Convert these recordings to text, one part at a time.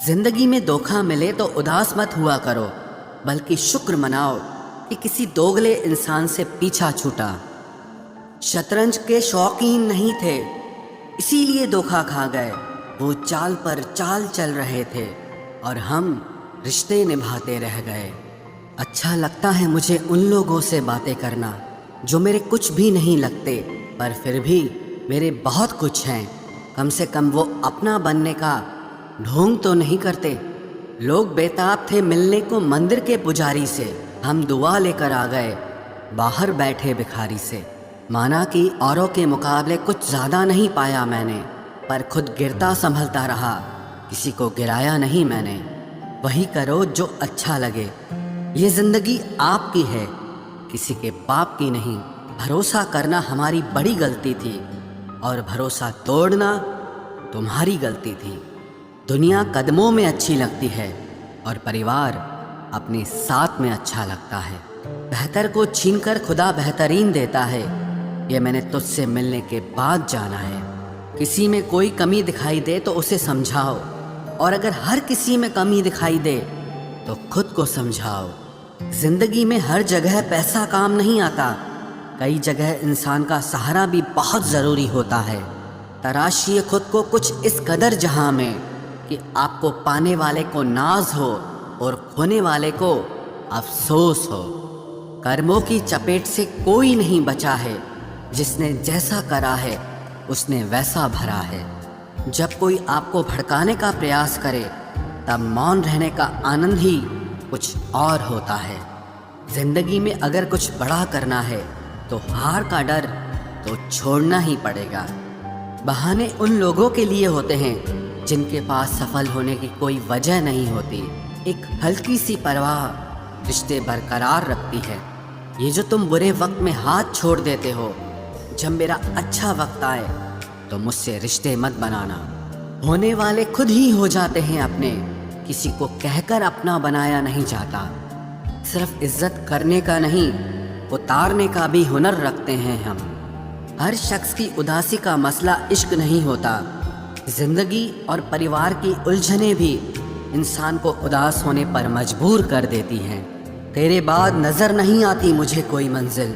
जिंदगी में धोखा मिले तो उदास मत हुआ करो, बल्कि शुक्र मनाओ कि किसी दोगले इंसान से पीछा छूटा। शतरंज के शौकीन नहीं थे, इसीलिए धोखा खा गए। वो चाल पर चाल चल रहे थे और हम रिश्ते निभाते रह गए। अच्छा लगता है मुझे उन लोगों से बातें करना जो मेरे कुछ भी नहीं लगते, पर फिर भी मेरे बहुत कुछ हैं। कम से कम वो अपना बनने का ढोंग तो नहीं करते। लोग बेताब थे मिलने को मंदिर के पुजारी से, हम दुआ लेकर आ गए बाहर बैठे भिखारी से। माना कि औरों के मुकाबले कुछ ज़्यादा नहीं पाया मैंने, पर खुद गिरता संभलता रहा, किसी को गिराया नहीं मैंने। वही करो जो अच्छा लगे, ये ज़िंदगी आपकी है, किसी के बाप की नहीं। भरोसा करना हमारी बड़ी गलती थी और भरोसा तोड़ना तुम्हारी गलती थी। दुनिया कदमों में अच्छी लगती है और परिवार अपने साथ में अच्छा लगता है। बेहतर को छीनकर खुदा बेहतरीन देता है, ये मैंने तुझसे मिलने के बाद जाना है। किसी में कोई कमी दिखाई दे तो उसे समझाओ, और अगर हर किसी में कमी दिखाई दे तो खुद को समझाओ। जिंदगी में हर जगह पैसा काम नहीं आता, कई जगह इंसान का सहारा भी बहुत ज़रूरी होता है। तराशिए खुद को कुछ इस कदर जहां में कि आपको पाने वाले को नाज हो और खोने वाले को अफसोस हो। कर्मों की चपेट से कोई नहीं बचा है, जिसने जैसा करा है उसने वैसा भरा है। जब कोई आपको भड़काने का प्रयास करे तब मौन रहने का आनंद ही कुछ और होता है। जिंदगी में अगर कुछ बड़ा करना है तो हार का डर तो छोड़ना ही पड़ेगा। बहाने उन लोगों के लिए होते हैं जिनके पास सफल होने की कोई वजह नहीं होती। एक हल्की सी परवाह रिश्ते बरकरार रखती है। ये जो तुम बुरे वक्त में हाथ छोड़ देते हो, जब मेरा अच्छा वक्त आए तो मुझसे रिश्ते मत बनाना। होने वाले खुद ही हो जाते हैं अपने, किसी को कहकर अपना बनाया नहीं जाता। सिर्फ इज्जत करने का नहीं, उतारने का भी हुनर रखते हैं हम। हर शख्स की उदासी का मसला इश्क नहीं होता। जिंदगी और परिवार की उलझनें भी इंसान को उदास होने पर मजबूर कर देती हैं। तेरे बाद नज़र नहीं आती मुझे कोई मंजिल,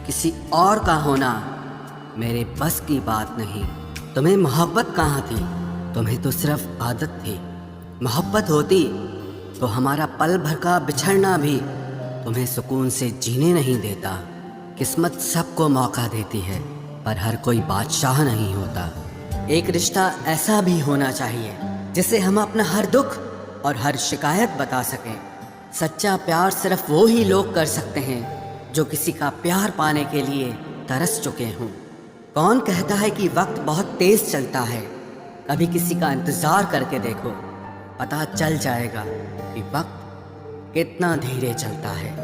किसी और का होना मेरे बस की बात नहीं। तुम्हें मोहब्बत कहाँ थी, तुम्हें तो सिर्फ आदत थी। मोहब्बत होती तो हमारा पल भर का बिछड़ना भी तुम्हें सुकून से जीने नहीं देता। किस्मत सबको मौका देती है, पर हर कोई बादशाह नहीं होता। एक रिश्ता ऐसा भी होना चाहिए जिसे हम अपना हर दुख और हर शिकायत बता सकें। सच्चा प्यार सिर्फ वो ही लोग कर सकते हैं जो किसी का प्यार पाने के लिए तरस चुके हों। कौन कहता है कि वक्त बहुत तेज चलता है? कभी किसी का इंतज़ार करके देखो, पता चल जाएगा कि वक्त कितना धीरे चलता है।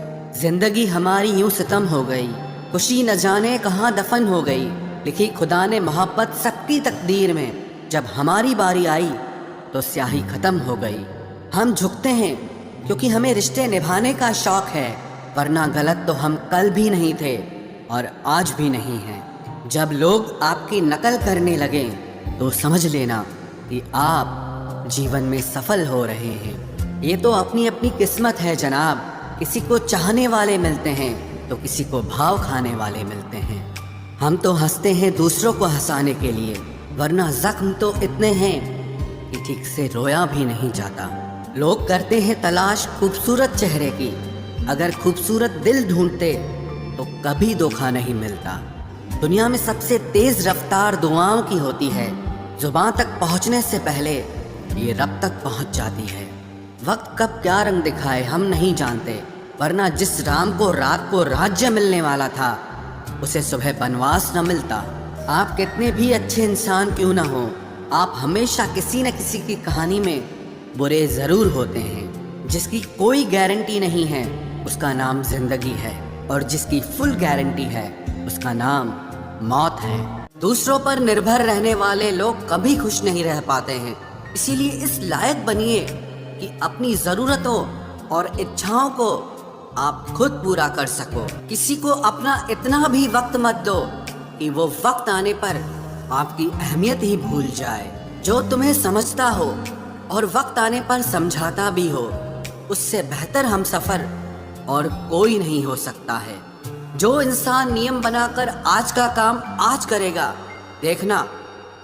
जिंदगी हमारी यूं सितम हो गई, खुशी न जाने कहाँ दफन हो गई। लिखी खुदा ने मोहब्बत सबकी तकदीर में, जब हमारी बारी आई तो स्याही खत्म हो गई। हम झुकते हैं क्योंकि हमें रिश्ते निभाने का शौक है, वरना गलत तो हम कल भी नहीं थे और आज भी नहीं हैं। जब लोग आपकी नकल करने लगे तो समझ लेना कि आप जीवन में सफल हो रहे हैं। ये तो अपनी अपनी किस्मत है जनाब। किसी को चाहने वाले मिलते हैं तो किसी को भाव खाने वाले मिलते हैं। हम तो हंसते हैं दूसरों को हंसाने के लिए, वरना जख्म तो इतने हैं कि ठीक से रोया भी नहीं जाता। लोग करते हैं तलाश खूबसूरत चेहरे की, अगर खूबसूरत दिल ढूंढते तो कभी धोखा नहीं मिलता। दुनिया में सबसे तेज रफ्तार दुआओं की होती है, जुबान तक पहुंचने से पहले ये रब तक पहुंच जाती है। वक्त कब क्या रंग दिखाए हम नहीं जानते, वरना जिस राम को रात को राज्य मिलने वाला था उसे सुबह बनवास न मिलता। आप कितने भी अच्छे इंसान क्यों ना हो, आप हमेशा किसी न किसी की कहानी में बुरे ज़रूर होते हैं। जिसकी कोई गारंटी नहीं है उसका नाम जिंदगी है, और जिसकी फुल गारंटी है उसका नाम मौत है। दूसरों पर निर्भर रहने वाले लोग कभी खुश नहीं रह पाते हैं। इसीलिए इस लायक बनिए कि अपनी ज़रूरतों और इच्छाओं को आप खुद पूरा कर सको। किसी को अपना इतना भी वक्त मत दो कि वो वक्त आने पर आपकी अहमियत ही भूल जाए। जो तुम्हें समझता हो और वक्त आने पर समझाता भी हो, उससे बेहतर हम सफ़र और कोई नहीं हो सकता है। जो इंसान नियम बनाकर आज का काम आज करेगा, देखना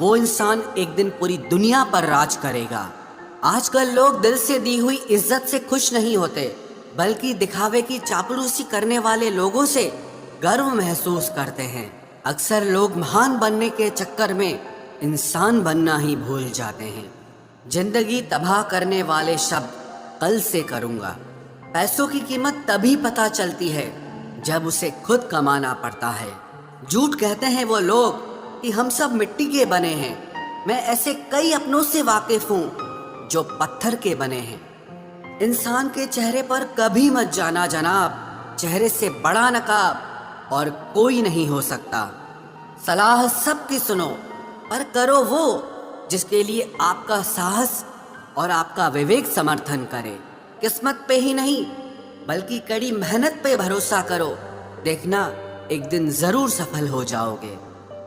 वो इंसान एक दिन पूरी दुनिया पर राज करेगा। आजकल लोग दिल से दी हुई इज्जत से खुश नहीं होते, बल्कि दिखावे की चापलूसी करने वाले लोगों से गर्व महसूस करते हैं। अक्सर लोग महान बनने के चक्कर में इंसान बनना ही भूल जाते हैं। जिंदगी तबाह करने वाले शब्द कल से करूँगा। पैसों की कीमत तभी पता चलती है जब उसे खुद कमाना पड़ता है। झूठ कहते हैं वो लोग कि हम सब मिट्टी के बने हैं। मैं ऐसे कई अपनों से वाकिफ हूँ जो पत्थर के बने हैं। इंसान के चेहरे पर कभी मत जाना जनाब, चेहरे से बड़ा नकाब और कोई नहीं हो सकता। सलाह सबकी सुनो, पर करो वो जिसके लिए आपका साहस और आपका विवेक समर्थन करे। किस्मत पे ही नहीं बल्कि कड़ी मेहनत पे भरोसा करो, देखना एक दिन जरूर सफल हो जाओगे।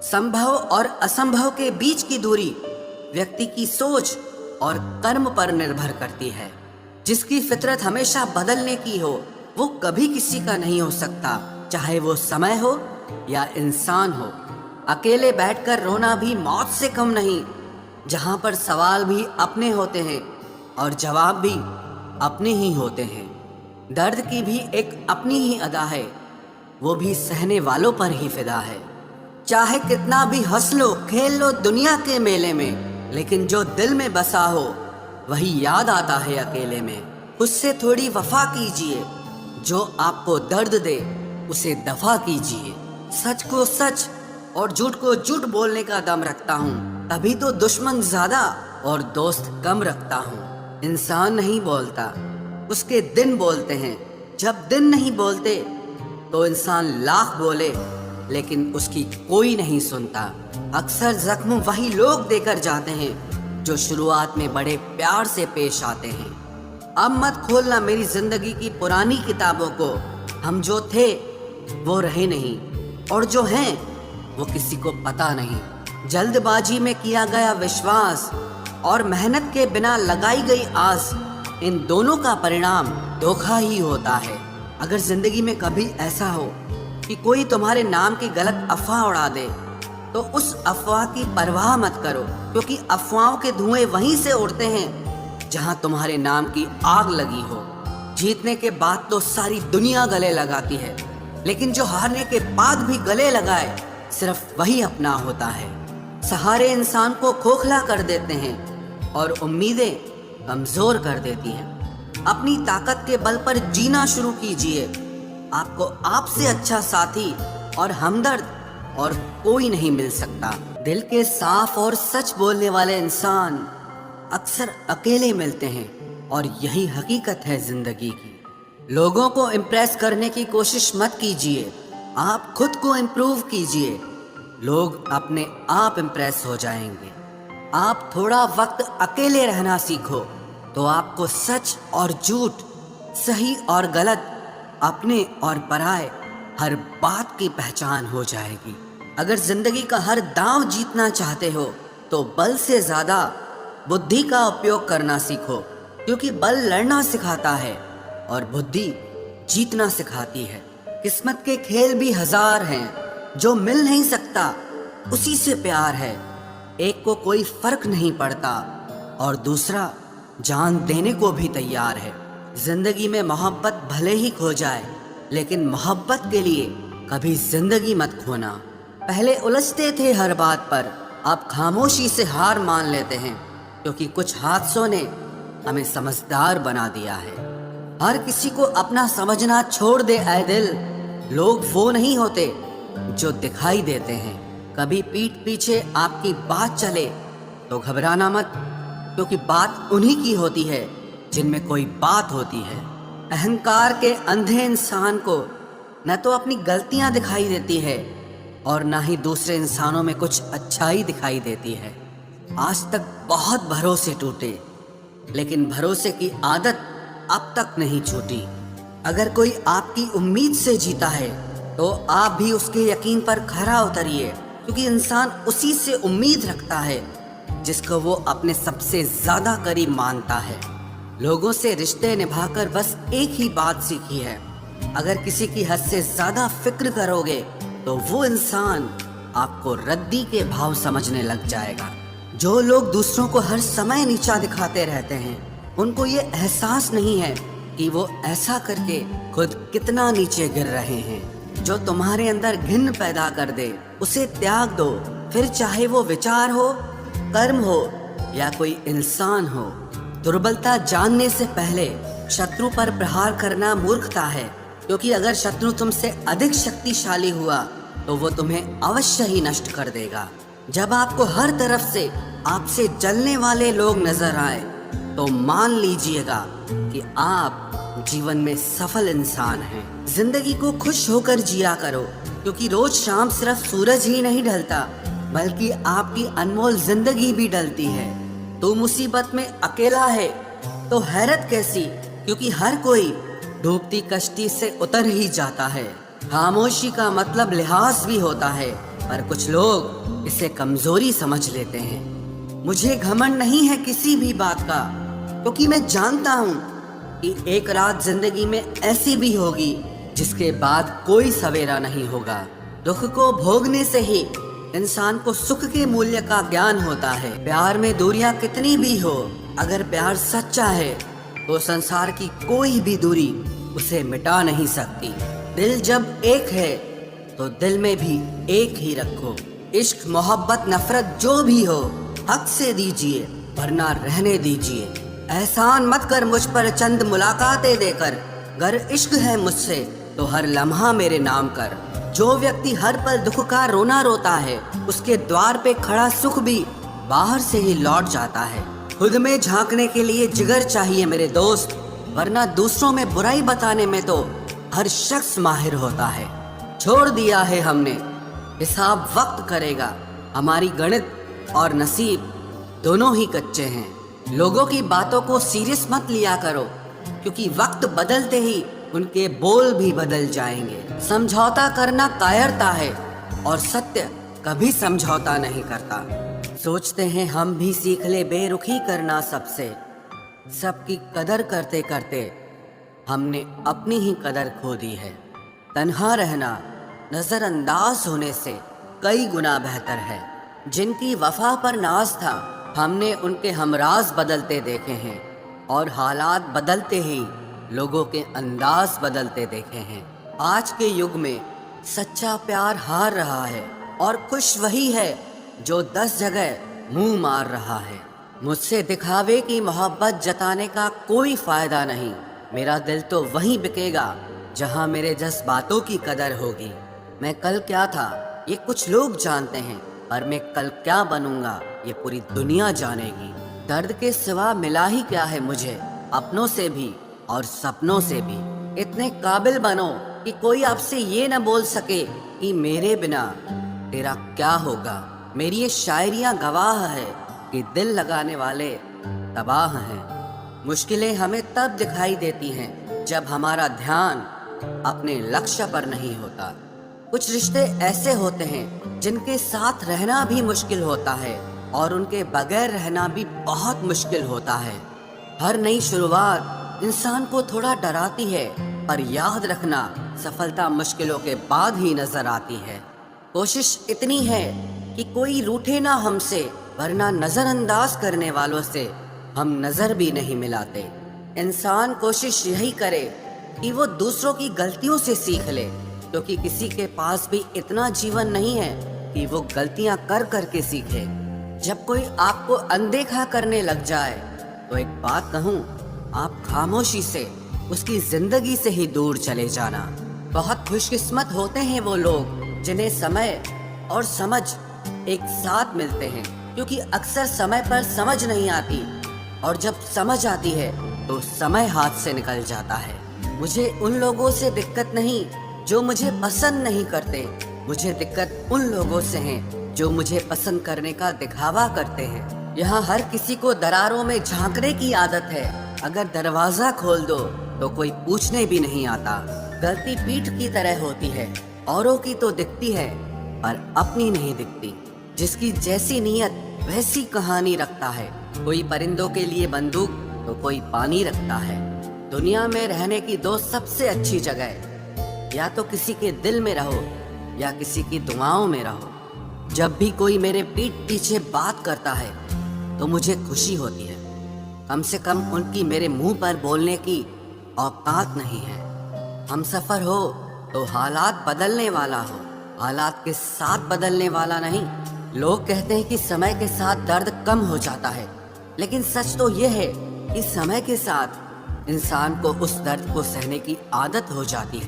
संभव और असंभव के बीच की दूरी व्यक्ति की सोच और कर्म पर निर्भर करती है। जिसकी फितरत हमेशा बदलने की हो, वो कभी किसी का नहीं हो सकता, चाहे वो समय हो या इंसान हो। अकेले बैठकर रोना भी मौत से कम नहीं, जहां पर सवाल भी अपने होते हैं और जवाब भी अपने ही होते हैं। दर्द की भी एक अपनी ही अदा है, वो भी सहने वालों पर ही फिदा है। चाहे कितना भी हंस लो खेल लो दुनिया के मेले में, लेकिन जो दिल में बसा हो वही याद आता है अकेले में। उससे थोड़ी वफा कीजिए, जो आपको दर्द दे उसे दफा कीजिए। सच को सच और झूठ को झूठ बोलने का दम रखता हूँ, तभी तो दुश्मन ज्यादा और दोस्त कम रखता हूँ। इंसान नहीं बोलता, उसके दिन बोलते हैं। जब दिन नहीं बोलते तो इंसान लाख बोले लेकिन उसकी कोई नहीं सुनता। अक्सर जख्म वही लोग देकर जाते हैं जो शुरुआत में बड़े प्यार से पेश आते हैं। अब मत खोलना मेरी जिंदगी की पुरानी किताबों को, हम जो थे वो रहे नहीं और जो हैं वो किसी को पता नहीं। जल्दबाजी में किया गया विश्वास और मेहनत के बिना लगाई गई आस, इन दोनों का परिणाम धोखा ही होता है। अगर जिंदगी में कभी ऐसा हो कि कोई तुम्हारे नाम की गलत अफवाह उड़ा दे, तो उस अफवाह की परवाह मत करो, क्योंकि अफवाहों के धुएं वहीं से उड़ते हैं जहां तुम्हारे नाम की आग लगी हो। जीतने के बाद तो सारी दुनिया गले लगाती है, लेकिन जो हारने के बाद भी गले लगाए सिर्फ वही अपना होता है। सहारे इंसान को खोखला कर देते हैं और उम्मीदें कमजोर कर देती हैं। अपनी ताकत के बल पर जीना शुरू कीजिए। आपको आपसे अच्छा साथी और हमदर्द और कोई नहीं मिल सकता। दिल के साफ और सच बोलने वाले इंसान अक्सर अकेले मिलते हैं और यही हकीकत है जिंदगी की। लोगों को इम्प्रेस करने की कोशिश मत कीजिए, आप खुद को इम्प्रूव कीजिए। लोग अपने आप इम्प्रेस हो जाएंगे। आप थोड़ा वक्त अकेले रहना सीखो तो आपको सच और झूठ, सही और गलत, अपने और पराये हर बात की पहचान हो जाएगी। अगर जिंदगी का हर दांव जीतना चाहते हो तो बल से ज्यादा बुद्धि का उपयोग करना सीखो, क्योंकि बल लड़ना सिखाता है और बुद्धि जीतना सिखाती है। किस्मत के खेल भी हजार हैं, जो मिल नहीं सकता उसी से प्यार है। एक को कोई फर्क नहीं पड़ता और दूसरा जान देने को भी तैयार है। जिंदगी में मोहब्बत भले ही खो जाए, लेकिन मोहब्बत के लिए कभी जिंदगी मत खोना। पहले उलझते थे हर बात पर, अब खामोशी से हार मान लेते हैं, क्योंकि कुछ हादसों ने हमें समझदार बना दिया है। हर किसी को अपना समझना छोड़ दे ऐ दिल। लोग वो नहीं होते जो दिखाई देते हैं। कभी पीठ पीछे आपकी बात चले तो घबराना मत, क्योंकि बात उन्हीं की होती है जिनमें कोई बात होती है। अहंकार के अंधे इंसान को न तो अपनी गलतियां दिखाई देती है और ना ही दूसरे इंसानों में कुछ अच्छाई दिखाई देती है। आज तक बहुत भरोसे टूटे, लेकिन भरोसे की आदत अब तक नहीं छूटी। अगर कोई आपकी उम्मीद से जीता है तो आप भी उसके यकीन पर खरा उतरिए, क्योंकि इंसान उसी से उम्मीद रखता है जिसको वो अपने सबसे ज्यादा करीब मानता है। लोगों से रिश्ते निभाकर बस एक ही बात सीखी है, अगर किसी की हद से ज्यादा फिक्र करोगे तो वो इंसान आपको रद्दी के भाव समझने लग जाएगा। जो लोग दूसरों को हर समय नीचा दिखाते रहते हैं, उनको ये एहसास नहीं है कि वो ऐसा करके खुद कितना नीचे गिर रहे हैं। जो तुम्हारे अंदर घिन पैदा कर दे उसे त्याग दो, फिर चाहे वो विचार हो, कर्म हो या कोई इंसान हो। दुर्बलता जानने से पहले शत्रु पर प्रहार करना मूर्खता है, क्योंकि अगर शत्रु तुमसे अधिक शक्तिशाली हुआ तो वो तुम्हें अवश्य ही नष्ट कर देगा। जब आपको हर तरफ से आपसे जलने वाले लोग नजर आए तो मान लीजिएगा कि आप जीवन में सफल इंसान हैं। जिंदगी को खुश होकर जिया करो, क्योंकि रोज शाम सिर्फ सूरज ही नहीं ढलता बल्कि आपकी अनमोल जिंदगी भी ढलती है। तू मुसीबत में अकेला है तो हैरत कैसी, क्योंकि हर कोई डूबती कश्ती से उतर ही जाता है। खामोशी का मतलब लिहाज भी होता है, पर कुछ लोग इसे कमजोरी समझ लेते हैं। मुझे घमंड नहीं है किसी भी बात का, क्योंकि मैं जानता हूँ कि एक रात जिंदगी में ऐसी भी होगी जिसके बाद कोई सवेरा नहीं होगा। दुख को भोगने से ही इंसान को सुख के मूल्य का ज्ञान होता है। प्यार में दूरियां कितनी भी हो, अगर प्यार सच्चा है तो संसार की कोई भी दूरी उसे मिटा नहीं सकती। दिल जब एक है तो दिल में भी एक ही रखो। इश्क मोहब्बत नफरत जो भी हो हक से दीजिए, वरना रहने दीजिए। एहसान मत कर मुझ पर चंद मुलाकातें देकर, गर इश्क है मुझसे तो हर लम्हा मेरे नाम कर। जो व्यक्ति हर पल दुख का रोना रोता है, उसके द्वार पे खड़ा सुख भी बाहर से ही लौट जाता है। खुद में झांकने के लिए जिगर चाहिए मेरे दोस्त, वरना दूसरों में बुराई बताने में तो हर शख्स माहिर होता है। छोड़ दिया है हमने, हिसाब वक्त करेगा। हमारी गणित और नसीब दोनों ही कच्चे हैं। लोगों की बातों को सीरियस मत लिया करो, क्योंकि वक्त बदलते ही उनके बोल भी बदल जाएंगे। समझौता करना कायरता है और सत्य कभी समझौता नहीं करता। सोचते हैं हम भी सीख ले बेरुखी करना सबसे, सबकी कदर करते करते हमने अपनी ही कदर खो दी है। तन्हा रहना नजरअंदाज होने से कई गुना बेहतर है। जिनकी वफा पर नाज था, हमने उनके हमराज बदलते देखे हैं, और हालात बदलते ही लोगों के अंदाज बदलते देखे हैं। आज के युग में सच्चा प्यार हार रहा है, और खुश वही है जो 10 जगह मुंह मार रहा है। मुझसे दिखावे की मोहब्बत जताने का कोई फायदा नहीं। मेरा दिल तो वहीं बिकेगा जहां मेरे जज्बातों की कदर होगी। मैं कल क्या था ये कुछ लोग जानते हैं, पर मैं कल क्या बनूंगा ये पूरी दुनिया जानेगी। दर्द के सिवा मिला ही क्या है मुझे, अपनों से भी और सपनों से भी। इतने काबिल बनो कि कोई आपसे ये न बोल सके कि मेरे बिना तेरा क्या होगा। मेरी ये शायरियाँ गवाह है कि दिल लगाने वाले तबाह हैं। मुश्किलें हमें तब दिखाई देती हैं जब हमारा ध्यान अपने लक्ष्य पर नहीं होता। कुछ रिश्ते ऐसे होते हैं जिनके साथ रहना भी मुश्किल होता है, और उनके बगैर रहना भी बहुत मुश्किल होता है। हर नई शुरुआत इंसान को थोड़ा डराती है, पर याद रखना सफलता मुश्किलों के बाद ही नजर आती है। कोशिश इतनी है कि कोई रूठे ना हमसे, वरना नजरअंदाज करने वालों से हम नजर भी नहीं मिलाते। इंसान कोशिश यही करे कि वो दूसरों की गलतियों से सीख ले, क्योंकि किसी के पास भी इतना जीवन नहीं है कि वो गलतियां कर करके सीखे। जब कोई आपको अनदेखा करने लग जाए तो एक बात कहूँ, आप खामोशी से उसकी जिंदगी से ही दूर चले जाना। बहुत खुशकिस्मत होते हैं वो लोग जिन्हें समय और समझ एक साथ मिलते हैं, क्योंकि अक्सर समय पर समझ नहीं आती, और जब समझ आती है तो समय हाथ से निकल जाता है। मुझे उन लोगों से दिक्कत नहीं जो मुझे पसंद नहीं करते, मुझे दिक्कत उन लोगों से है जो मुझे पसंद करने का दिखावा करते हैं। यहाँ हर किसी को दरारों में झांकने की आदत है। अगर दरवाजा खोल दो तो कोई पूछने भी नहीं आता। गलती पीठ की तरह होती है, औरों की तो दिखती है पर अपनी नहीं दिखती। जिसकी जैसी नीयत वैसी कहानी रखता है। कोई परिंदों के लिए बंदूक तो कोई पानी रखता है। दुनिया में रहने की दो सबसे अच्छी जगह, या तो किसी के दिल में रहो या किसी की दुआओं में रहो। जब भी कोई मेरे पीठ पीछे बात करता है तो मुझे खुशी होती है। कम से कम उनकी मेरे मुंह पर बोलने की औकात नहीं है। हम सफर हो तो हालात बदलने वाला हो, हालात के साथ बदलने वाला नहीं। लोग कहते हैं कि समय के साथ दर्द कम हो जाता है, लेकिन सच तो यह है कि समय के साथ इंसान को उस दर्द को सहने की आदत हो जाती है।